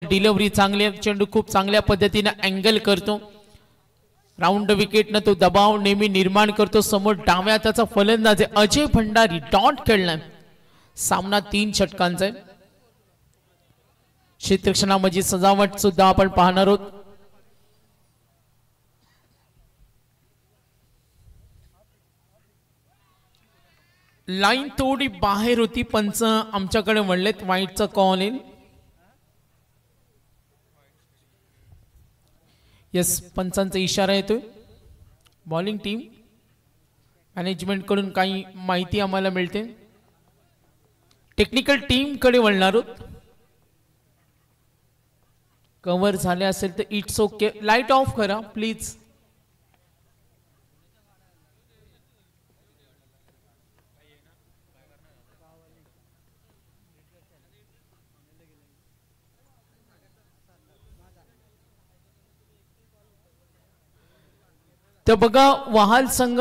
Delivery चांगली, चेंडू खूप चांगल्या पद्धतीने अँगल करतो, राउंड विकेटने तो दबाव नेहमी निर्माण करतो. समोर डाव्या त्याचा फलंदाज अजय भंडारी डॉट खेळलाय. सामना 3 षटकांचा आहे. क्षेत्ररक्षणामध्ये सजावट सुद्धा आपण पाहणार आहोत. लाईन थोडी बाहेर होती, पंच आमच्याकडे म्हणलेत वाईटचा कॉल येईल. यस, पंचांचा इशारा येतोय. बॉलिंग टीम मॅनेजमेंट कडून काही माहिती आम्हाला मिळते. टेक्निकल टीम कडे वळणार आहोत. कव्हर झाले असेल तर इट्स ओके. लाईट ऑफ करा प्लीज. तर बघा, वहाल संघ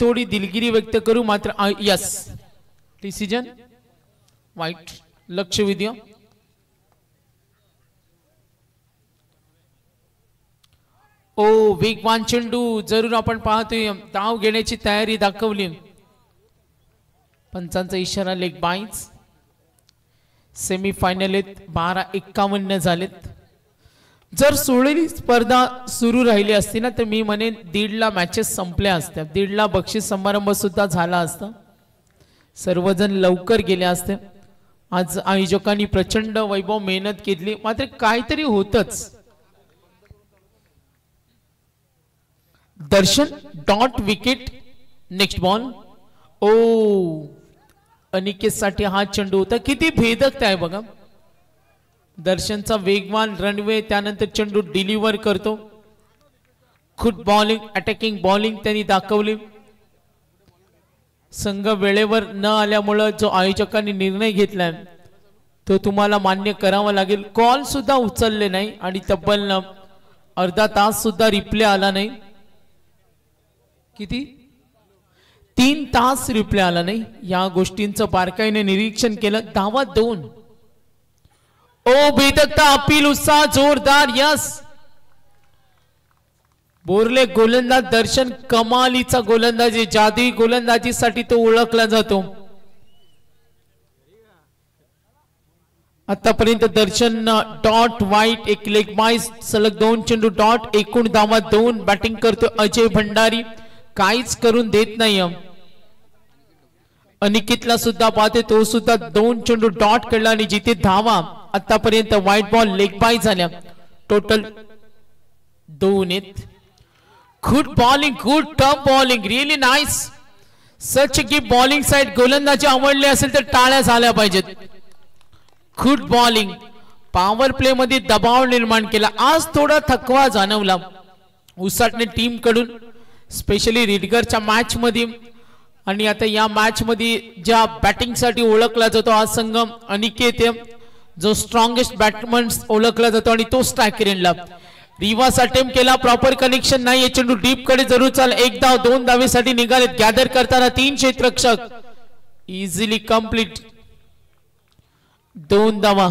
थोडी दिलगिरी व्यक्त करू, मात्र यस डिसिजन वाईट. लक्ष विद्या ओ वेगवान चेंडू जरूर आपण पाहतोय. धाव घेण्याची तयारी दाखवली. पंचांचा इशारा लेग बाईज. सेमीफायनल आहेत, 12:51 झालेत. जर सोळी स्पर्धा सुरू राहिली असती ना तर मी म्हणेन 1:30 मॅचेस संपल्या असत्या. 1:30 बक्षीस समारंभ सुद्धा झाला असता. सर्वजण लवकर गेले असते. आज आयोजकांनी प्रचंड वैभव मेहनत केली, मात्र काहीतरी होतच. Darshan dot wicket. Next ball. ओ अनिकेत साठी हा चेंडू होता. किती भेदक आहे बघा. दर्शनचा वेगवान रनवे, त्यानंतर चेंडू डिलिव्हर करतो. खूप बॉलिंग, अटॅकिंग बॉलिंग त्यांनी दाखवली. संघ वेळेवर न आल्यामुळे जो आयोजकांनी निर्णय घेतलाय तो तुम्हाला मान्य करावा लागेल. कॉल सुद्धा उचलले नाही आणि तब्बल अर्धा तास सुद्धा रिप्ले आला नाही. किती 3 तास रिप्ले आला नाही. या गोष्टींचं बारकाईने निरीक्षण केलं. धावा 2. ओ भेदकता, अपील, उत्साह जोरदार. यस, बोरले गोलंदाज दर्शन कमालीचा गोलंदाजी, जादुई गोलंदाजीसाठी तो ओळखला जातो. आतापर्यंत दर्शन डॉट वाईट, एक लेग बाईज, सलग 2 चेंडू डॉट, एकूण धावा 2. बॅटिंग करतो अजय भंडारी, काहीच करून देत नाही. अनिकेतला सुद्धा पाहते, तो सुद्धा 2 चेंडू डॉट खेळला आणि जिथे धावा आतापर्यंत व्हाईट बॉल लेग बाय झाल्या. टोटल 2 आहेत. Good bowling, good tough bowling, really nice. सच की बॉलिंग साइड गोलंदाजी आवडले असेल तर टाळ्या झाल्या पाहिजेत. Good bowling. पॉवर प्ले मध्ये दबाव निर्माण केला. आज थोडा थकवा जाणवला उसाटणे टीम कडून, स्पेशली रिडगरच्या मॅच मध्ये. आणि आता या मॅच मध्ये ज्या बॅटिंग साठी ओळखला जातो हा संघ, अनिकेत जो स्ट्रॉंगेस्ट बॅट्समन ओळखला जातो आणि तो स्ट्रायकर एंडला. रिवास अटेम्प्ट केला, प्रॉपर कनेक्शन नाही. चेंडू डीप कडे जरूर चाल. 1 धाव 2 धावेसाठी निघालेत. गॅदर करताना 3 क्षेत्ररक्षक. Easily complete. 2 धावा.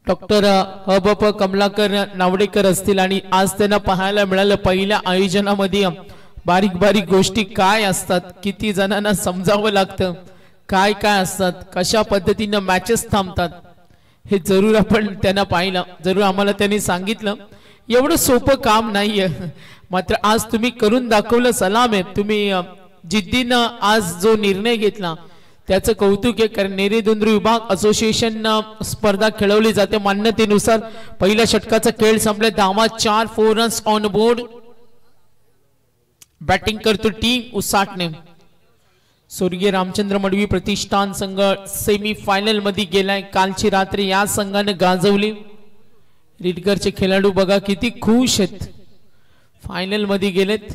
डॉक्टर हबप कमलाकर नावडेकर असतील आणि आज त्यांना पाहायला मिळालं पहिल्या आयोजनामध्ये बारीक बारीक गोष्टी काय असतात, किती जणांना समजावं लागतं, काय काय असतात, कशा पद्धतीने मॅचेस थांबतात, हे जरूर आपण त्यांना पाहिलं. जरूर आम्हाला त्यांनी सांगितलं. एवढं सोपं काम नाहीये, मात्र आज तुम्ही करून दाखवलं. सलाम आहे. तुम्ही जिद्दीनं आज जो निर्णय घेतला त्याचं कौतुक आहे. कारण नेरेदुंद्रू विभाग असोसिएशन स्पर्धा खेळवली जाते. मान्यतेनुसार पहिल्या षटकाचा खेळ संपला. धावा 4, 4 रन्स ऑन बोर्ड. बॅटिंग करतो टीम उसाटणे. स्वर्गीय रामचंद्र मडवी प्रतिष्ठान संघ सेमी फायनल मध्ये गेलाय. कालची रात्री या संघाने गाजवली. रिडगरचे खेळाडू बघा किती खुश आहेत, फायनल मध्ये गेलेत.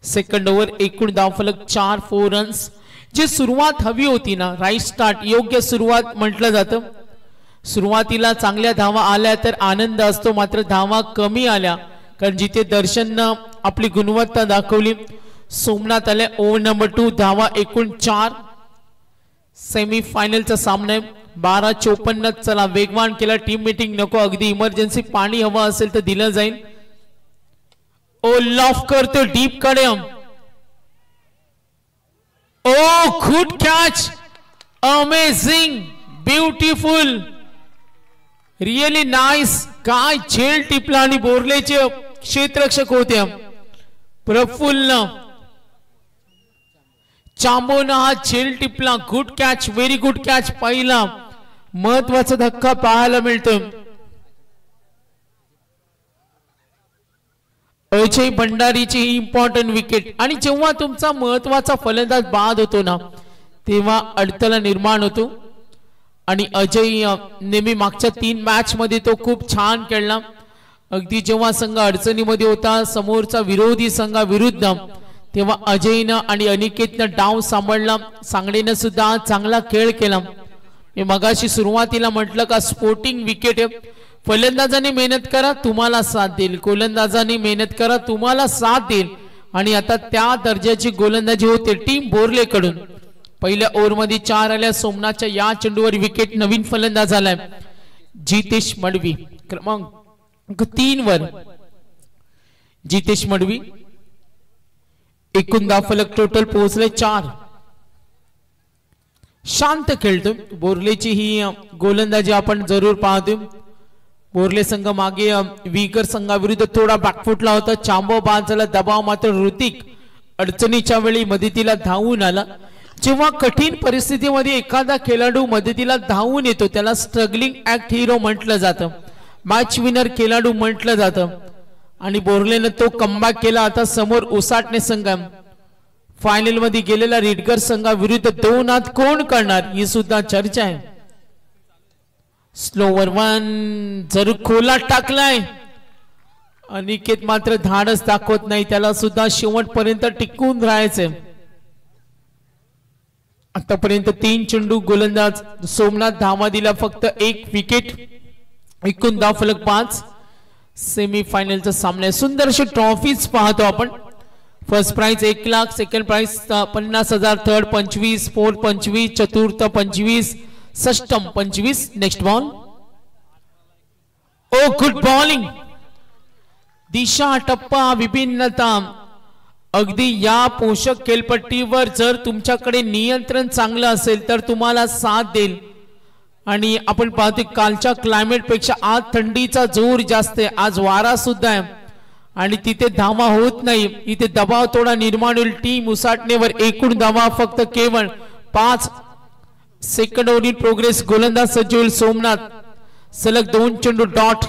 सेकंड ओव्हर, एकूण धावफलक 4, 4 रन्स. जी सुरुवात हवी होती ना, राईट स्टार्ट, योग्य सुरुवात म्हटलं जातं. सुरुवातीला चांगल्या धावा आल्या तर आनंद असतो, मात्र धावा कमी आल्या कारण जिथे दर्शननं आपली गुणवत्ता दाखवली. सोमनाथ आले ओव्हर नंबर 2, धावा एकूण 4. सेमी फायनलचा सामना आहे. 12:54. चला वेगवान केला टीम मीटिंग नको अगदी इमर्जन्सी पाणी हवं असेल तर दिलं जाईल. ओ लॉफ करतो डीप कडे. ओ good catch amazing beautiful really nice. काय झेल टिपला आणि बोर्लेचे क्षेत्ररक्षक होते प्रफुल्ल चांबोना हा झेल टिपला. Good catch very good catch. पहिला महत्वाचा धक्का पाहायला मिळतो. अजय भंडारीची ही इम्पॉर्टंट विकेट. आणि जेव्हा तुमचा महत्वाचा फलंदाज बाद होतो ना तेव्हा अडथळा निर्माण होतो. आणि अजय नेहमी मागच्या 3 मॅच मध्ये तो खूप छान खेळला. अगदी जेव्हा संघ अडचणीमध्ये होता समोरचा विरोधी संघाविरुद्ध तेव्हा अजयनं आणि अनिकेतनं डाव सांभाळला. सांगडेनं सुद्धा चांगला खेळ केला. मी मगाशी सुरुवातीला म्हटलं का स्पोर्टिंग विकेट आहे. फलंदाजाने मेहनत करा तुम्हाला साथ देईल. गोलंदाजाने मेहनत करा तुम्हाला साथ देईल. आणि आता त्या दर्जाची गोलंदाजी होते टीम बोर्ले कडून. पहिल्या ओव्हरमध्ये 4 आल्या. सोमनाथच्या या चेंडूवर विकेट. नवीन फलंदाज आलाय जितेश मडवी क्रमांक 3 वर. जितेश मडवी एकूण धावफलक टोटल पोहोचले 4. शांत खेळतो. बोर्लेची ही गोलंदाजी आपण जरूर पाहतो. बोर्ले संघ मागे विगर संघाविरुद्ध थोडा बॅकफुटला होता. चांबो बाद झाला. दबाव मात्र ऋतिक अडचणीच्या वेळी मदतीला धावून आला. जेव्हा कठीण परिस्थितीमध्ये एखादा खेळाडू मदतीला धावून येतो त्याला स्ट्रगलिंग ऍक्ट हिरो म्हटलं जातं. मॅच विनर खेळाडू म्हटलं जातं. आणि बोर्लेनं तो कमबॅक केला. आता समोर उसाटणे संघ फायनल मध्ये गेलेला रेडगर संघाविरुद्ध 2 हात कोण करणार ही सुद्धा चर्चा आहे. स्लोवर 1 जरूर खोला टाकलाय. अनिकेत मात्र धाडस दाखवत नाही. त्याला सुद्धा शेवटपर्यंत टिकून राहायचंय. आतापर्यंत 3 चेंडू गोलंदाज सोमनाथ धावा दिला फक्त 1 विकेट. एकूण धावफलक 5. सेमीफायनलचा सामना. सुंदर अशी ट्रॉफीज पाहतो आपण. First prize 1 lakh. Second prize 50,000. Third 25. Fourth 25. चतुर्थ 25. षष्टम 25. Next ball. ओ गुड बॉलिंग. दिशा टप्पा विभिन्नता. अगदी या पोषक खेळपट्टीवर जर तुमच्याकडे नियंत्रण चांगलं असेल तर तुम्हाला साथ देईल. आणि आपण पाहतो कालच्या क्लायमेट पेक्षा आज थंडीचा जोर जास्त आहे. आज वारा सुद्धा आहे आणि तिथे धावा होत नाही. इथे दबाव थोडा निर्माण होईल. टीम उसाटणेवर एकूण धावा फक्त केवळ 5. Second over progress. गोलंदाज सज्ज होईल सोमनाथ. सलग 2 चेंडू डॉट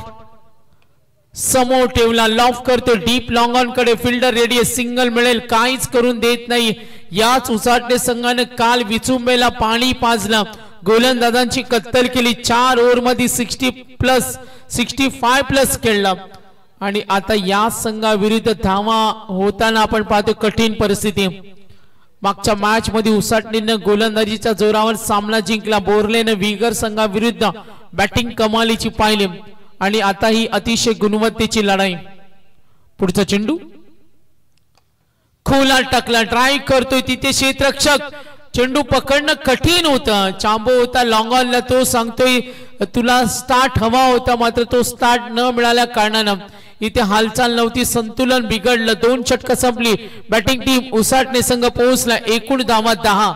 समोर ठेवला. लॉफ करतो डीप लॉंग ऑन कडे. Fielder ready. सिंगल मिळेल. काहीच करून देत नाही. याच उसाटणे संघाने काल विचुंबेला पाणी पाजलं. गोलंदाजांची कत्तल केली. 4 ओव्हर मध्ये 65+ खेळला. आणि आता या संघाविरुद्ध धावा होताना आपण पाहतो कठीण परिस्थिती. मागच्या मॅच मध्ये उसाटणीनं गोलंदाजीच्या जोरावर सामना जिंकला. बोर्लेनं विगर संघाविरुद्ध बॅटिंग कमालीची पाहिली. आणि आता ही अतिशय गुणवत्तेची लढाई. पुढचा चेंडू खोला टाकला. ट्राय करतोय तिथे क्षेत्ररक्षक. चेंडू पकडणं कठीण होतं. चांबो होता लॉंग ऑनला. तो सांगतोय तुला स्टार्ट हवा होता मात्र तो स्टार्ट न मिळाल्या कारणानं इथे हालचाल नव्हती. संतुलन बिघडलं. 2 षटकं संपली. बॅटिंग टीम उसाटणे संघ पोहोचला. एकूण धावा 10.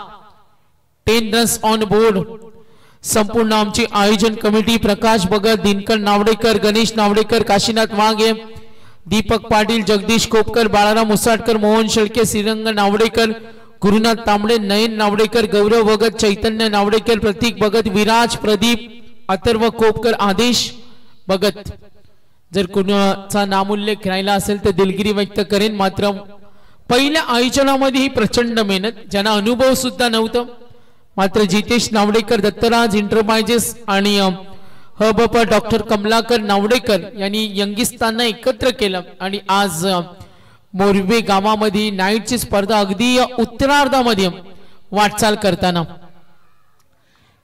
10 रन्स ऑन बोर्ड. संपूर्ण आमची आयोजन कमिटी प्रकाश भगत, दिनकर नावडेकर, गणेश नावडेकर, काशीनाथ वाघे, दीपक पाटील, जगदीश कोपकर, बाळाराम उसाटकर, मोहन शेळके, श्रीरंग नावडेकर, गुरुनाथ तांबडे, नयन नावडेकर, गौरव भगत, चैतन्य नावडेकर, प्रतीक भगत, विराज, प्रदीप, अथर्व कोपकर, आदेश भगत. जर कुणाचा नामोल्लेख राहिला असेल तर दिलगिरी व्यक्त करेन. मात्र पहिल्या आयोजनामध्ये ही प्रचंड मेहनत. ज्यांना अनुभव सुद्धा नव्हता मात्र जितेश नावडेकर, दत्तराज इंटरप्राइजेस आणि हबप डॉक्टर कमलाकर नावडेकर यांनी यंगिस्तांना एकत्र केलं. आणि आज मोरबे गावामध्ये नाईटची स्पर्धा अगदी उत्तरार्धामध्ये वाटचाल करताना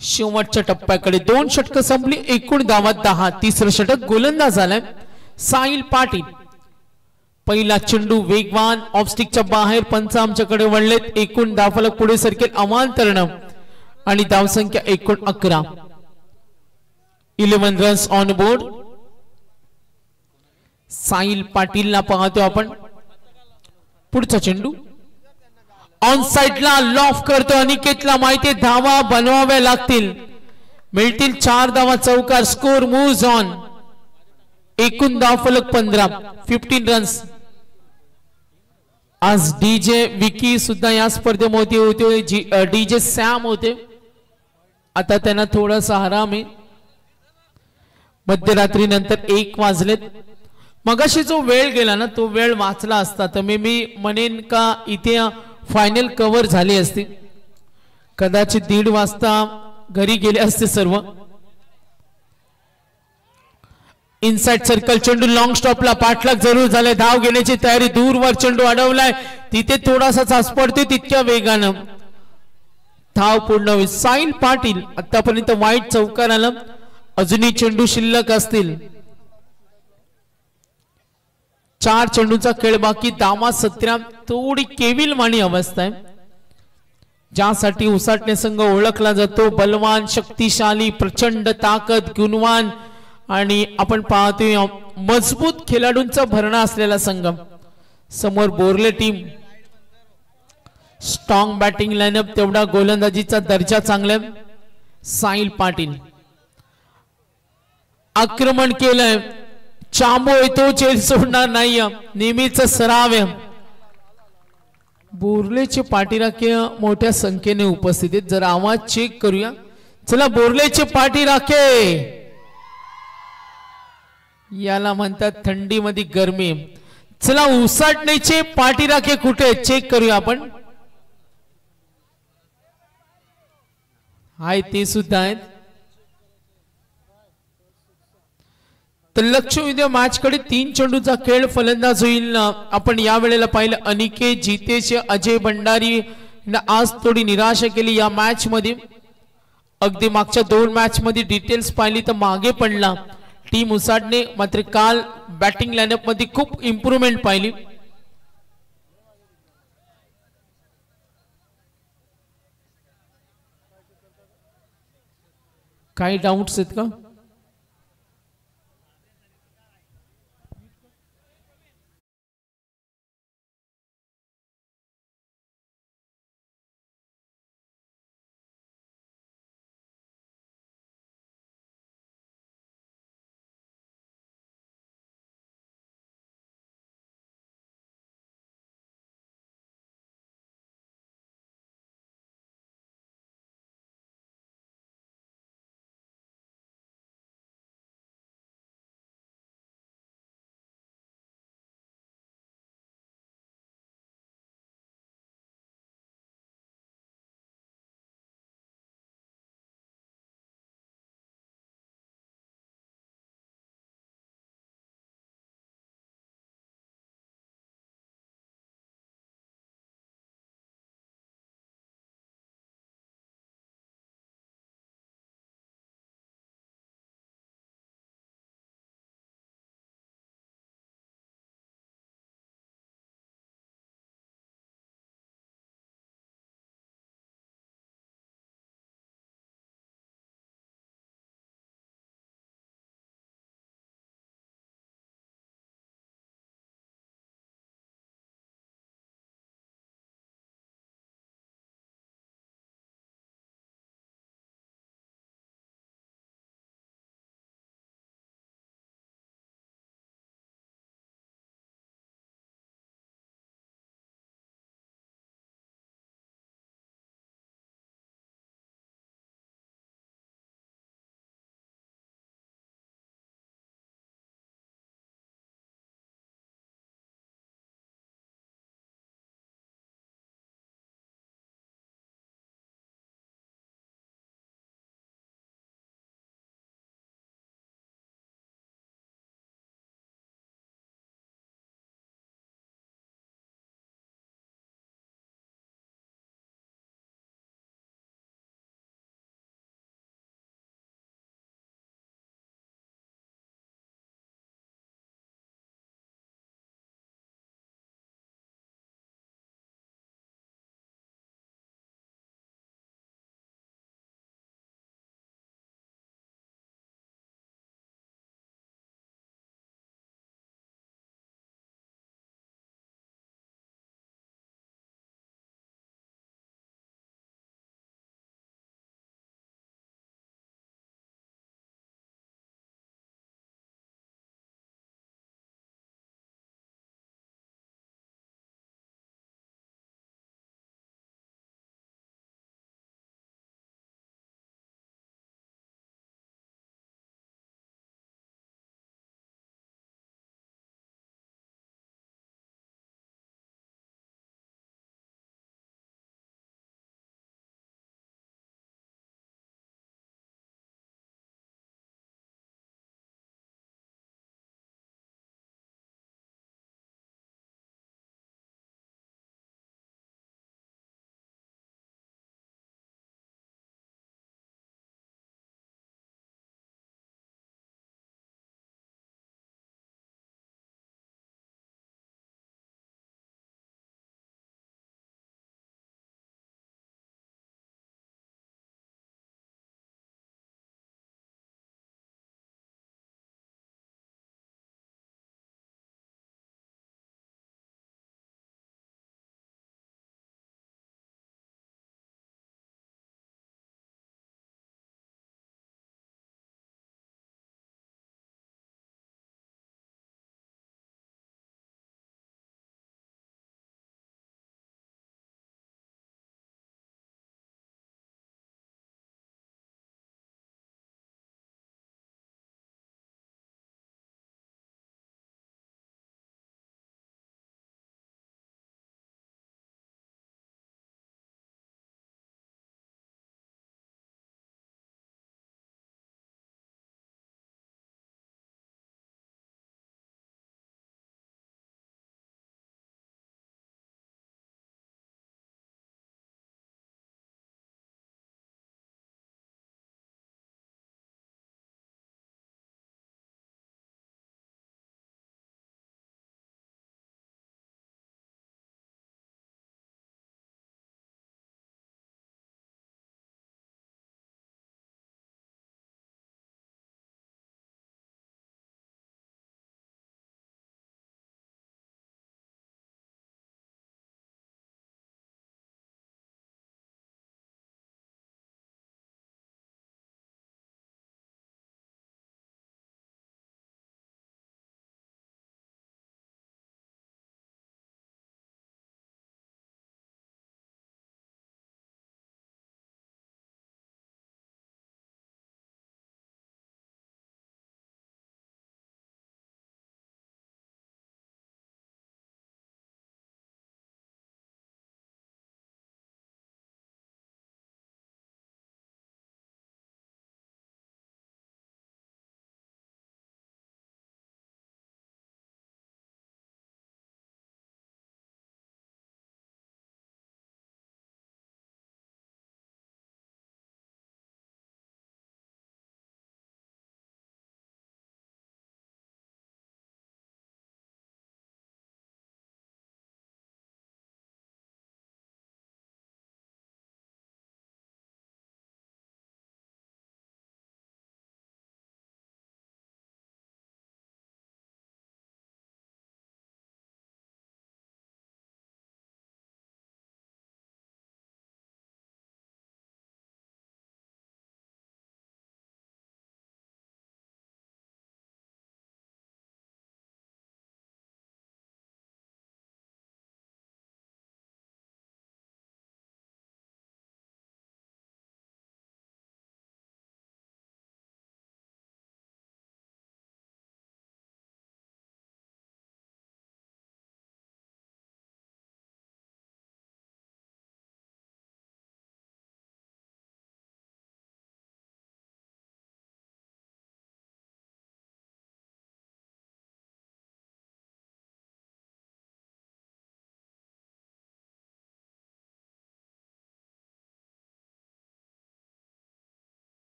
शेवटच्या टप्प्याकडे. 2 षटकं संपली. एकूण धावा 10. तिसरं षटक गोलंदाज झालाय साहिल पाटील. पहिला चेंडू वेगवान ऑफस्टिकच्या बाहेर. पंच आमच्याकडे वळलेत. एकूण धावफलक पुढे सरकेल अमांतरण आणि धावसंख्या एकूण 11. 11 रन्स ऑन बोर्ड. साहिल पाटीलला पाहतो आपण. पुढचा चेंडू ऑन साइडला लॉफ करतो अनिकेतला माहिती धावा बनवाव्या लागतील. मिळतील 4 धावा चौकार. Score moves on. एकूण धाव फलक 15. 15 रन्स. आज डीजे विकी सुद्धा या स्पर्धेमध्ये होते. डीजे सॅम होते. आता त्यांना थोडासा आराम आहे. मध्यरात्री नंतर 1 वाजलेत. मगाशी जो वेळ गेला ना तो वेळ वाचला असता तर मी म्हणेन का इथे फायनल कव्हर झाली असती. कदाचित 1:30 वाजता घरी गेले असते सर्व. इनसाइड सर्कल चेंडू लॉंग स्टॉपला पाठलाग जरूर झाले. धाव घेण्याची तयारी. दूरवर चेंडू अडवलाय. तिथे थोडासा चाच पडतोय तितक्या वेगानं धाव पूर्ण होईल. साहिल पाटील आतापर्यंत वाईट चौकार आला. अजूनही चेंडू शिल्लक असतील. 4 चेंडूचा खेळ बाकी. धावा 17. थोडी केविलवाणी अवस्था आहे ज्यासाठी उसाटणे संघ ओळखला जातो. बलवान, शक्तिशाली, प्रचंड ताकद, गुणवान आणि आपण पाहतोय मजबूत खेळाडूंचा भरणा असलेला संघ. समोर Borle team. Strong batting line-up तेवढा गोलंदाजीचा दर्जा चांगला. साहिल पाटील आक्रमण केलंय. चांबो येतो चेल सोडणार नाही. नेहमीच सराव. बोर्लेचे पाठीराखे मोठ्या संख्येने उपस्थित आहेत. जरा आवाज चेक करूया. चला बोर्लेचे पाठीराखे. याला म्हणतात थंडीमध्ये गरमी. चला उसाटण्याचे पाठीराखे कुठे चेक करूया आपण. हाय ते सुद्धा आहेत. तर लक्ष विद्या मॅच कडे. 3 चेंडूचा खेळ. फलंदाज होईल. आपण या वेळेला पाहिलं अनिकेत, जितेश, अजय भंडारी आज थोडी निराशा केली या मॅच मध्ये. अगदी मागच्या 2 मॅच मध्ये डिटेल्स पाहिली तर मागे पडला टीम उसाटणे. मात्र काल बॅटिंग लाईनअप मध्ये खूप इम्प्रूव्हमेंट पाहिली. काही डाऊट्स आहेत का?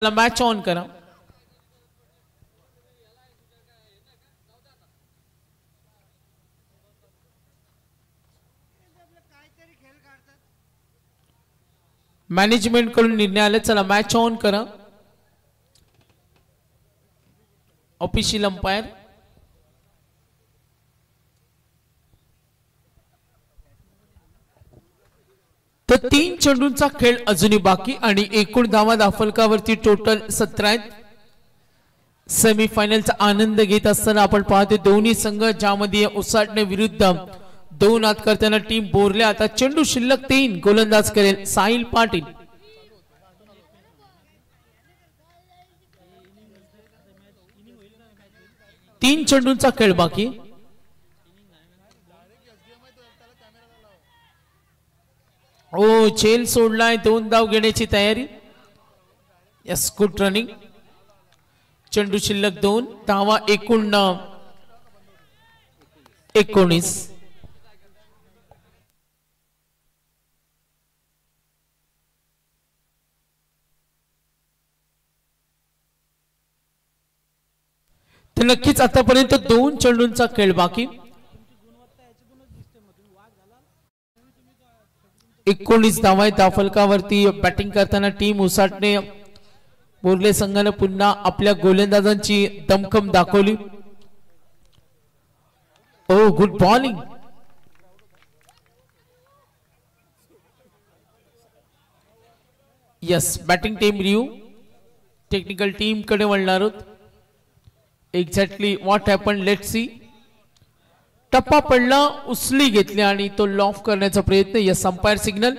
चला मॅच ऑन करा. मॅनेजमेंट कडून निर्णय आला. चला मॅच ऑन करा. ऑफिशियल अंपायर तर 3 चेंडूंचा खेळ अजूनही बाकी आणि एकूण धावा दाफलकावरती टोटल 17 आहेत. सेमीफायनलचा आनंद घेत असताना आपण पाहतो दोन्ही संघ ज्यामध्ये उसाटणे विरुद्ध 2 आत करताना टीम बोरले. आता चेंडू शिल्लक 3 गोलंदाज करेल साहिल पाटील. तीन चेंडूंचा खेळ बाकी. ओ झेल सोडलाय. 2 धाव घेण्याची तयारी. Yes good running. चेंडू शिल्लक 2 धावा एकूण 19. तर नक्कीच आतापर्यंत 2 चेंडूंचा खेळ बाकी. 19 धावा आहेत दाफलकावरती. बॅटिंग करताना टीम उसाटणे बोरले संघाने पुन्हा आपल्या गोलंदाजांची दमखम दाखवली. ओ good bowling. Yes batting team review technical team कडे वळणार आहोत. Exactly what happen let see. टप्पा पडला. उचली घेतली आणि तो लॉफ करण्याचा प्रयत्न. Yes umpire signal.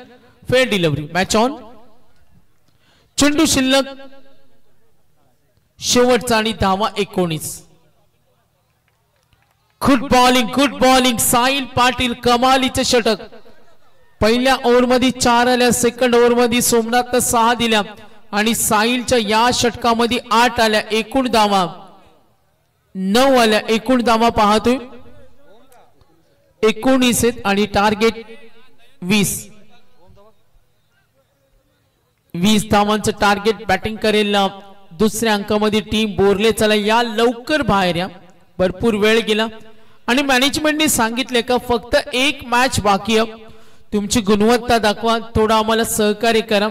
Fair delivery. Match on. चेंडू शिल्लक शेवटचा आणि धावा 19. Good bowling Sahil Patil. कमालीचे षटक. पहिल्या ओव्हर मध्ये 4 आल्या. सेकंड ओव्हर मध्ये सोमनाथ 6 दिल्या आणि साहिलच्या या षटकामध्ये 8 आल्या. एकूण धावा 9 आल्या. एकूण धावा पाहतोय 19 आहेत आणि टार्गेट 20 धावांचं टार्गेट बॅटिंग करेल दुसऱ्या अंकामध्ये टीम बोरले. चला या लवकर बाहेर या. भरपूर वेळ गेला आणि मॅनेजमेंटने सांगितले का फक्त एक मॅच बाकी आहे. तुमची गुणवत्ता दाखवा. थोडा आम्हाला सहकार्य करा.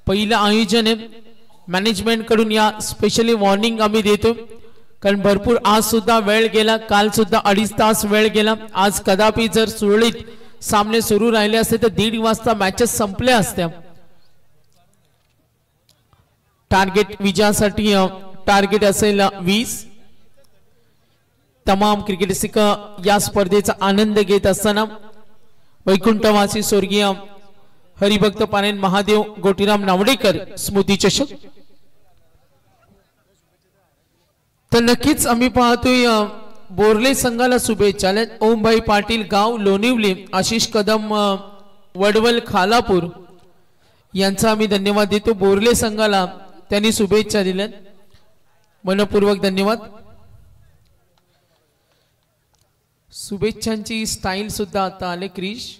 पहिलं आयोजन आहे मॅनेजमेंट कडून. या स्पेशली वॉर्निंग आम्ही देतो कारण भरपूर आज सुद्धा वेळ गेला. काल सुद्धा 2.5 तास वेळ गेला. आज कदापि जर सुरळीत सामने सुरू राहिले असते तर 1:30 वाजता मॅचेस संपल्या असत्या. टार्गेट विजयासाठी टार्गेट असेल 20. तमाम क्रिकेट रसिक या स्पर्धेचा आनंद घेत असताना वैकुंठवासी स्वर्गीय हरिभक्त पानेन महादेव गोटीराम नावडेकर स्मृती चषक. तर नक्कीच आम्ही पाहतोय बोरले संघाला शुभेच्छा. ओमभाई पाटील गाव लोणिवली. आशिष कदम वडवल खालापूर यांचा आम्ही धन्यवाद देतो. बोरले संघाला त्यांनी शुभेच्छा दिल्या. मनपूर्वक धन्यवाद. शुभेच्छांची स्टाईल सुद्धा आता आले क्रिश.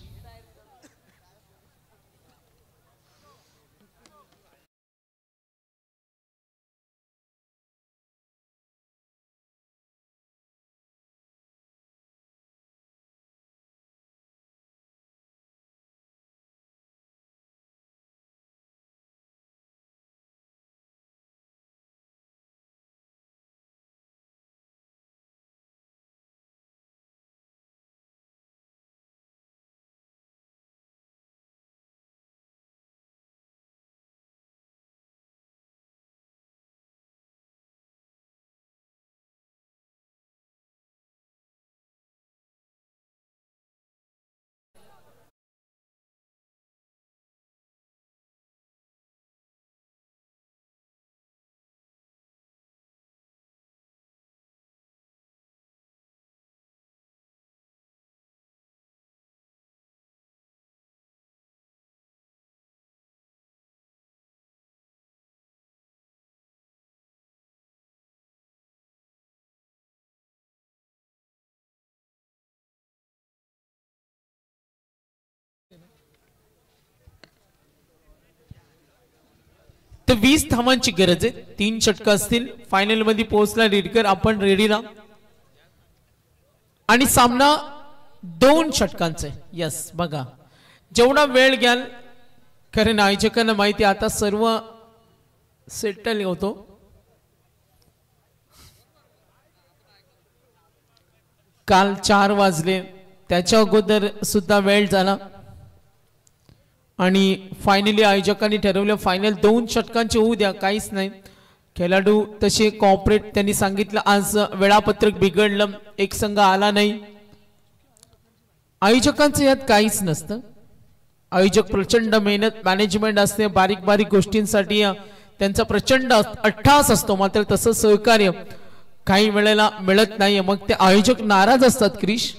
तर 20 धावांची गरज आहे. 3 षटक असतील. फायनल मध्ये पोहोचला रिडकर. आपण रेडी राहा. आणि सामना 2 षटकांचा आहे. यस बघा जेवढा वेळ घ्याल कारण आयोजकांना माहिती आता सर्व सेटल होतो. काल 4 वाजले त्याच्या अगोदर सुद्धा वेळ झाला आणि फायनली आयोजकांनी ठरवलं फायनल 2 षटकांचे होऊ द्या. काहीच नाही खेळाडू तसे कॉपरेट त्यांनी सांगितलं आज वेळापत्रक बिघडलं एक संघ आला नाही. आयोजकांचं यात काहीच नसतं. आयोजक प्रचंड मेहनत मॅनेजमेंट असते बारीक बारीक गोष्टींसाठी त्यांचा प्रचंड अट्टास असतो. मात्र तसं सहकार्य काही वेळेला मिळत नाही मग ते आयोजक नाराज असतात. क्रिश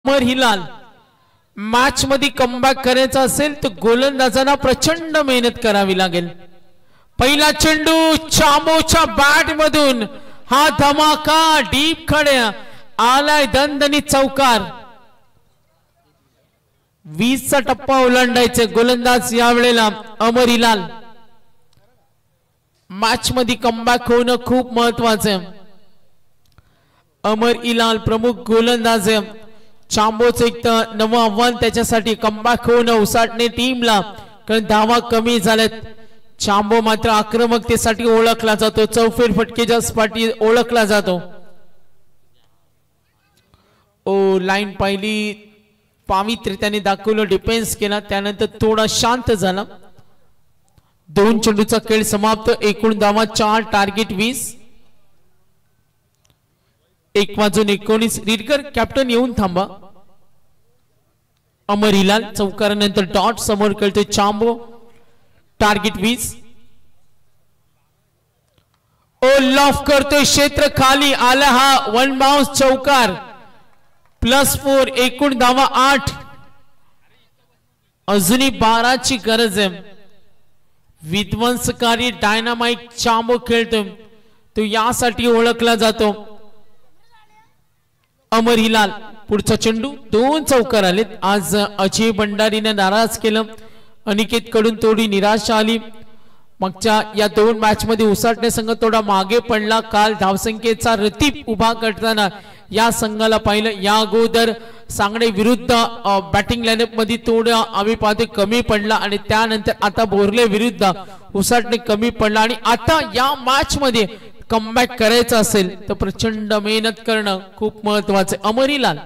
अमर हिलाल मॅच मध्ये कमबॅक करायचा असेल तर गोलंदाजांना प्रचंड मेहनत करावी लागेल. पहिला चेंडू चांबोच्या बॅट मधून हा धमाका डीप खड्या आलाय दणदणीत चौकार. 20चा टप्पा ओलांडायचे गोलंदाज यावेळेला अमर हिलाल. मॅच मध्ये कमबॅक होणं खूप महत्वाचं आहे. अमर हिलाल प्रमुख गोलंदाज आहे. चांबोच एक नवं आव्हान त्याच्यासाठी कमबॅक होणं उसाटणे टीमला कारण धावा कमी झाल्यात. चांबो मात्र आक्रमकतेसाठी ओळखला जातो. चौफेर फटकेच्या स्पाटी ओळखला जातो. ओ लाईन पाहिली पावित्र्य त्याने दाखवलं डिफेन्स केला त्यानंतर थोडा शांत झाला. 2 चेंडूचा खेळ समाप्त. एकूण धावा 4 टार्गेट 20. 1:19 रिडकर कॅप्टन येऊन थांबा. अमर हिलाल चौकारानंतर डॉट समोर खेळतोय चांबो टार्गेट 20. ओ लॉफ करतोय क्षेत्र खाली आला हा 1 बाउन्स चौकार +4 एकूण धावा 8. अजूनही 12ची गरज आहे. विध्वंसकारी डायनामाइट चांबो खेळतोय तो यासाठी ओळखला जातो. अमर हिलाल पुढचा चेंडू 2 चौकार आलेत. आज अजय भंडारीने नाराज केलं. अनिकेत कडून थोडी निराशा आली. मागच्या या 2 मॅच मध्ये उसाटणे संघ थोडा मागे पडला. काल धावसंख्येचा रतीप उभा करताना या संघाला पाहिलं. या अगोदर सांगणे विरुद्ध बॅटिंग लाईनअप मध्ये थोडं आम्ही पाहतो कमी पडला आणि त्यानंतर आता बोरले विरुद्ध उसाटणे कमी पडला आणि आता या मॅच मध्ये कमबॅक करायचं असेल तर प्रचंड मेहनत करणं खूप महत्वाचं. अमर हिलाल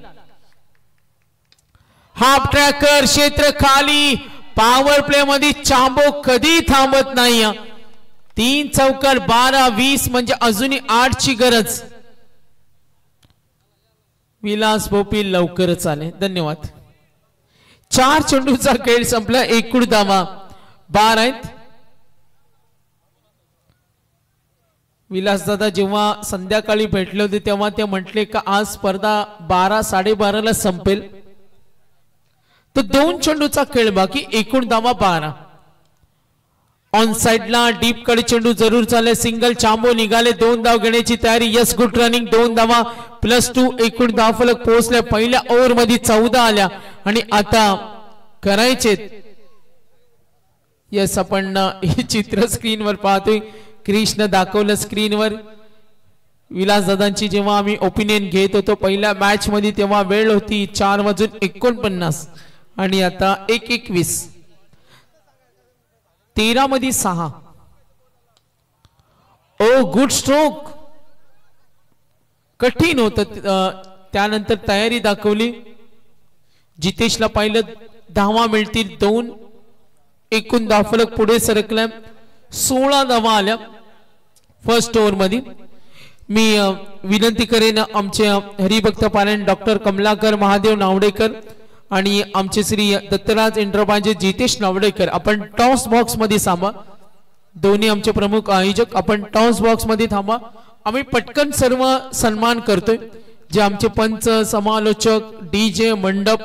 हाफ ट्रॅकर क्षेत्र खाली पॉवर प्ले मध्ये चांबो कधी थांबत नाही. 3 चौकार 12-20 म्हणजे अजूनही 8ची गरज. विलास भोपी लवकरच आले. धन्यवाद. 4 चेंडूचा खेळ संपला. एकूण धावा 12 आहेत. विलासदादा जेव्हा संध्याकाळी भेटले होते तेव्हा ते म्हटले का आज स्पर्धा 12-12:30 संपेल. तो 2 चेंडूचा खेळ बाकी. एकूण धावा 12. ऑन साइडला डीप कडे चेंडू जरूर चालले. सिंगल चांबो निघाले. 2 धाव घेण्याची तयारी. Yes good running. 2 धावा +2 एकूण धावफलक पोहोचले. पहिल्या ओव्हर मध्ये 14 आल्या आणि आता करायचे. यस आपण हे चित्र स्क्रीनवर पाहतोय. कृष्ण दाखवलं स्क्रीनवर. विलासदादांची जेव्हा आम्ही ओपिनियन घेत होतो पहिल्या मॅच मध्ये तेव्हा वेळ होती 4:49 आणि आता 1:21. 13 मध्ये 6. ओ गुड स्ट्रोक. कठीण होत. त्यानंतर तयारी दाखवली. जितेशला पाहिलं धावा मिळतील 2. एकूण धावफलक पुढे सरकलाय 16 धावा आल्या फर्स्ट ओव्हर मध्ये। मी विनंती करेन आमचे हरिभक्त पारायण डॉक्टर कमलाकर महादेव नावडेकर आणि आमचे श्री दत्तराज एंटरप्राइजेस जितेश नावडेकर आपण टॉस बॉक्स मध्ये थांबा। दोन्ही आमचे प्रमुख आयोजक आपण टॉस बॉक्स मध्ये थांबा। आम्ही पटकन सर्व सन्मान करतोय जे आमचे पंच समालोचक डीजे मंडप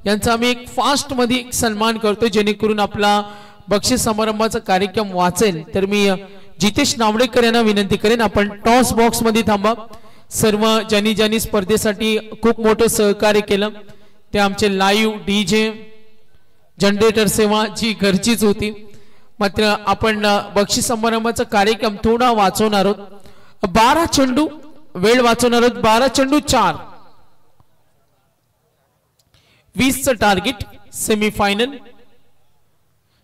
यांचा आम्ही एक फास्ट मध्ये सन्मान करतोय जेणेकरून आपला बक्षीस समारंभाचा कार्यक्रम वाचेल। तर मी जितेश नावडेकर यांना विनंती करेन आपण टॉस बॉक्स मध्ये थांबा। सर्व ज्यांनी स्पर्धेसाठी खूप मोठं सहकार्य केलं ते आमचे लाईव्ह डीजे जनरेटर सेवा जी घरचीच होती, मात्र आपण बक्षीस समारंभाचा कार्यक्रम थोडा वाचवणार आहोत। 12 चेंडू वेळ वाचवणार आहोत। 12 चेंडू 4 20चं टार्गेट सेमीफायनल।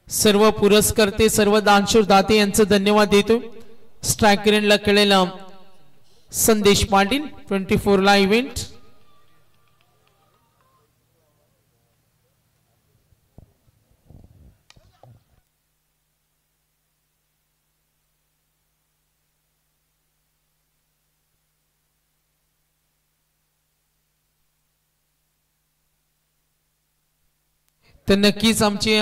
सर्व पुरस्कर्ते सर्व दानशूर दाते यांचं धन्यवाद देतो। स्ट्रायकर एंडला केलेला संदेश पाटील 24 ला इव्हेंट। तर नक्कीच आमचे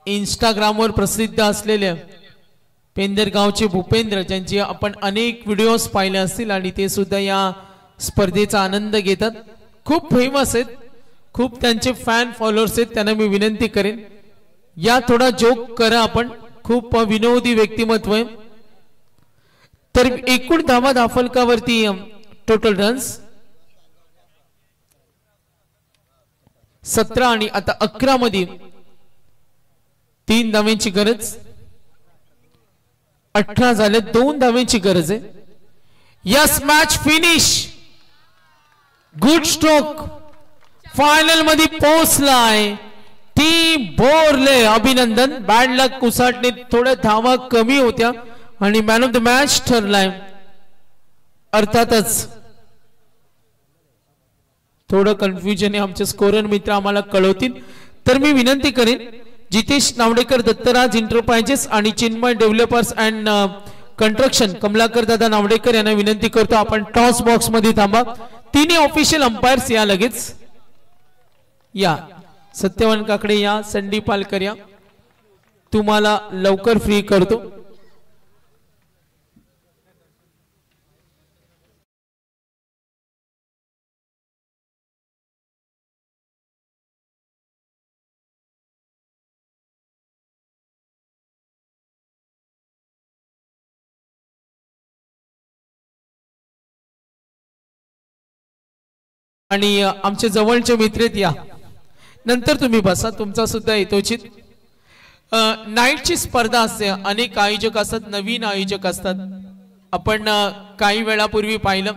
इंस्टाग्रामवर प्रसिद्ध असलेले पेंदरगावचे भूपेंद्र ज्यांचे आपण अनेक व्हिडिओज पाहिले असतील आणि ते सुद्धा या स्पर्धेचा आनंद घेतात, खूप फेमस आहेत, खूप त्यांचे फॅन फॉलोअर्स आहेत। त्यांना मी विनंती करेन या थोडा जोक करा, आपण खूप विनोदी व्यक्तिमत्व आहे। तर एकूण धावा धावफलकावरती टोटल रन्स 17 आणि आता 11 मध्ये 3 धावांची गरज, 18 झाले, 2 धावांची गरज आहे। Yes match finish, good stroke, final मध्ये पोहोचलाय टीम बोरले, अभिनंदन। बॅड लक कुसाटने थोड्या धावा कमी होत्या आणि मॅन ऑफ द मॅच ठरलाय। अर्थातच थोडं कन्फ्युजन आहे, आमचे स्कोरर मित्र आम्हाला कळवतील। तर मी विनंती करेन जितेश नावडेकर दत्तराज एंटरप्राइजेस आणि चिन्मय डेव्हलपर्स अँड कंस्ट्रक्शन कमलाकर दादा नावडेकर यांना विनंती करतो आपण टॉस बॉक्स मध्ये थांबा। तिन्ही ऑफिशियल अंपायर्स या लगेच या। सत्यवान काकडे या, संदीप पालकर या, तुम्हाला लवकर फ्री करतो। आणि आमचे जवळचे मित्र या, नंतर तुम्ही बसा, तुमचा सुद्धा यथोचित। नाईटची स्पर्धा असते, अनेक आयोजक असतात, नवीन आयोजक असतात। आपण काही वेळापूर्वी पाहिलं